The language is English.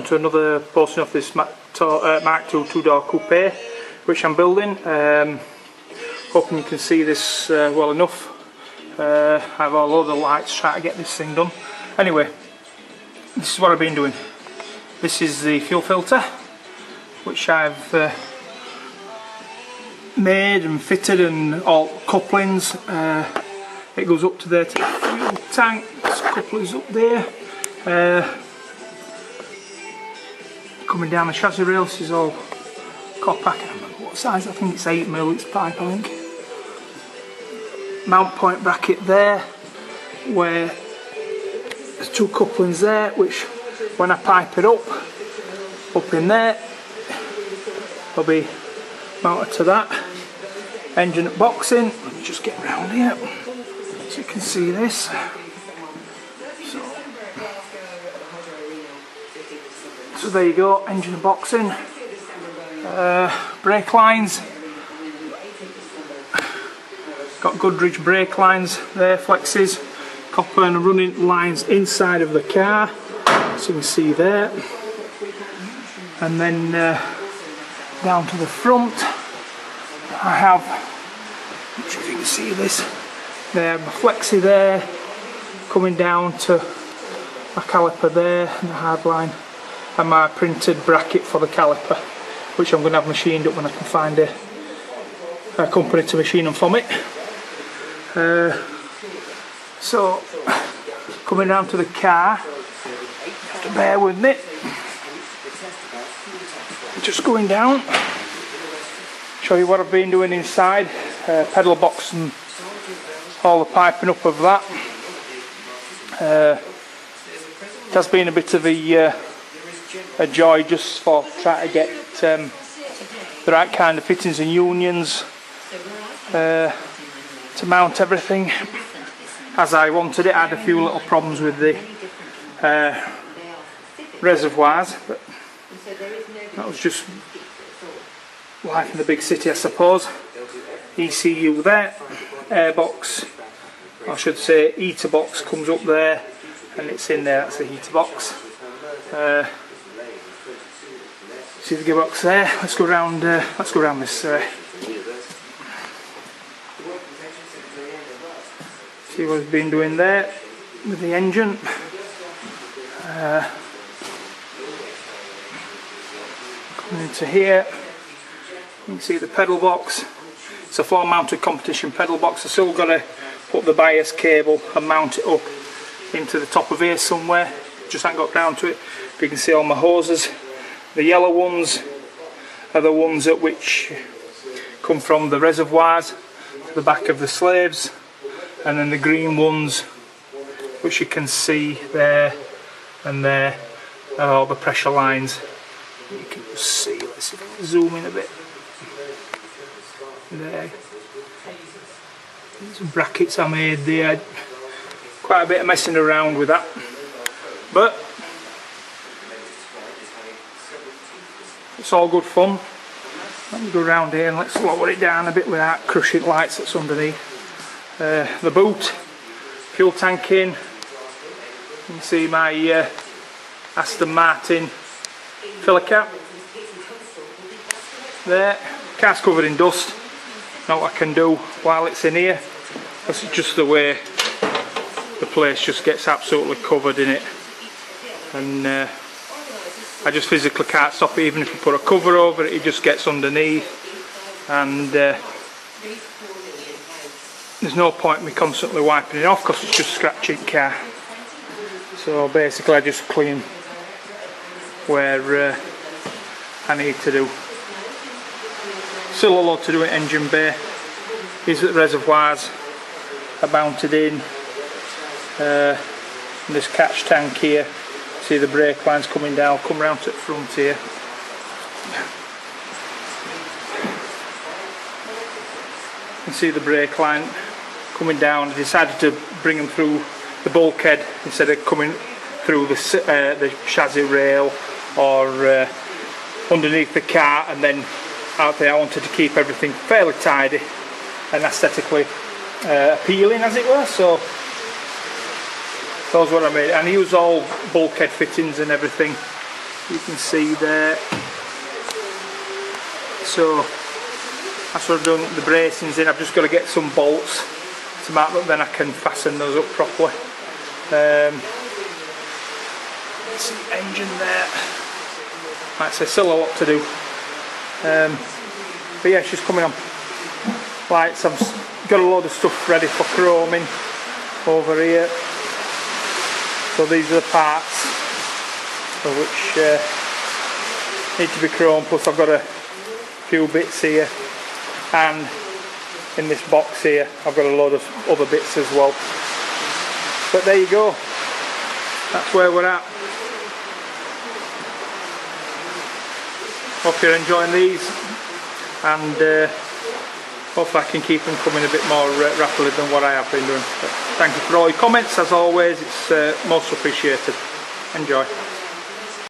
To another posting of this mk2 two-door coupe which I'm building. Hoping you can see this well enough. I have a load of lights trying to get this thing done. Anyway, this is what I've been doing. This is the fuel filter which I've made and fitted, and all couplings. It goes up to there to the fuel tank. This coupling's up there. Coming down the chassis rail, this is all copper. I can't remember what size, I think it's 8mm, it's pipe I think. Mount point bracket there, where there's two couplings there, which when I pipe it up in there, will be mounted to that. Engine boxing, let me just get round here so you can see this. So there you go, engine boxing, brake lines, got Goodrich brake lines there, flexes, copper and running lines inside of the car, so you can see there. And then down to the front I have, I'm not sure if you can see this, there, my flexi there, coming down to my caliper there, and the hard line, and my printed bracket for the caliper, which I'm going to have machined up when I can find a company to machine them for me. So coming down to the car, you have to bear with me, just going down, show you what I've been doing inside, pedal box and all the piping up of that. It has been a bit of a joy just for trying to get the right kind of fittings and unions to mount everything as I wanted it. I had a few little problems with the reservoirs, but that was just life in the big city, I suppose. ECU there, airbox, I should say heater box comes up there, and it's in there, that's the heater box. See the gearbox there? Let's go around this. See what we've been doing there with the engine. Coming into here, you can see the pedal box. It's a floor mounted competition pedal box. I've still got to put the bias cable and mount it up into the top of here somewhere. Just haven't got down to it. But you can see all my hoses. The yellow ones are the ones at which come from the reservoirs to the back of the slaves, and then the green ones, which you can see there and there, are all the pressure lines. You can just see, let's see if I can zoom in a bit. There. Some brackets I made there. Quite a bit of messing around with that, but it's all good fun. Let me go around here and let's lower it down a bit without crushing lights that's underneath. The boot, fuel tank in. You can see my Aston Martin filler cap there. Car's covered in dust. Now what I can do while it's in here, that's just the way the place just gets absolutely covered in it, and I just physically can't stop it. Even if you put a cover over it, it just gets underneath, and there's no point in me constantly wiping it off because it's just scratching car. So basically I just clean where I need to do. Still a lot to do in engine bay. These are the reservoirs are mounted in. This catch tank here, see the brake lines coming down, come round to the front here. You can see the brake line coming down. I decided to bring them through the bulkhead instead of coming through the chassis rail or underneath the car and then out there. I wanted to keep everything fairly tidy and aesthetically appealing, as it were. So that's what I made, and I use all bulkhead fittings and everything you can see there. So that's what I've done, the bracings in. I've just got to get some bolts to mark up, then I can fasten those up properly. See engine there. Like I say, still a lot to do. But yeah, she's coming on. Lights, I've got a load of stuff ready for chroming over here. So these are the parts which need to be chromed, plus I've got a few bits here, and in this box here I've got a load of other bits as well. But there you go, that's where we're at. Hope you're enjoying these, and hopefully I can keep them coming a bit more rapidly than what I have been doing. But thank you for all your comments, as always, it's most appreciated. Enjoy.